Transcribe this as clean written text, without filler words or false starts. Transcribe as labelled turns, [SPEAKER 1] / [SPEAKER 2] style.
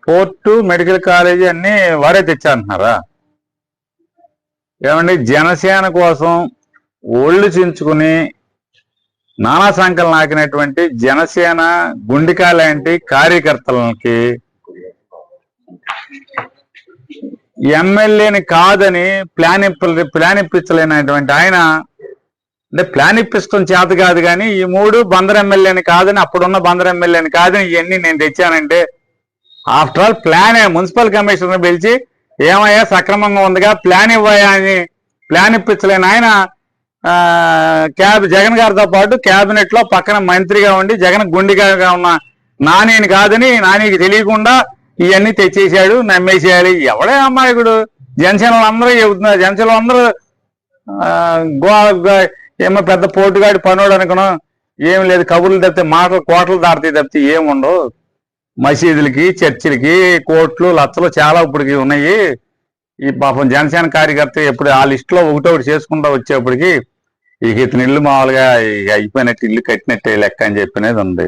[SPEAKER 1] Port medical college అన్ని వారే తెచ్చారంటున్నారా? ఏమండి, జనసేన కోసం ఒళ్ళు చించుకుని నానా సంకలు నాకినటువంటి జనసేన గుండికా లాంటి కార్యకర్తలకి ఎమ్మెల్యేని కాదని ప్లాన్ ఇప్పించలేనటువంటి ఆయన, అంటే ప్లాన్ ఇప్పిస్తాం చేత కాదు కానీ ఈ మూడు బందర్ ఎమ్మెల్యేని కాదని, అప్పుడున్న బందర్ ఎమ్మెల్యేని కాదని ఇవన్నీ నేను తెచ్చానంటే, ఆఫ్టర్ ఆల్ ప్లానే. మున్సిపల్ కమిషనర్ పిలిచి ఏమయ్యా సక్రమంగా ఉందిగా ప్లాన్ ఇవ్వయా అని ప్లాన్ ఇప్పించలేని ఆయన జగన్ గారితో పాటు కేబినెట్ లో పక్కన మంత్రిగా ఉండి జగన్ గుండిగా ఉన్న నానిని కాదని, నానికి తెలియకుండా ఇవన్నీ తెచ్చేసాడు, నమ్మేసేయాలి. ఎవడే అమ్మాయికుడు? జనసేనలు అందరూ చెబుతున్నారు, జనసేనలు అందరూ ఏమో పెద్ద పోటుగాడి పనోడు అనుకున్నాం. ఏం లేదు, కబుర్లు తప్పితే మాటలు కోటలు దాటితే తప్పితే ఏముండవు. మసీదులకి, చర్చిలకి కోట్లు లచ్చలు చాలా ఇప్పటికి ఉన్నాయి. ఈ పాపం జనసేన కార్యకర్త ఎప్పుడు ఆ లిస్టులో ఒకటొకటి చేసుకుంటూ వచ్చేప్పటికి ఇక ఇతని ఇల్లు మామూలుగా అయిపోయినట్టు, ఇల్లు కట్టినట్టే లెక్క అని చెప్పినది ఉంది.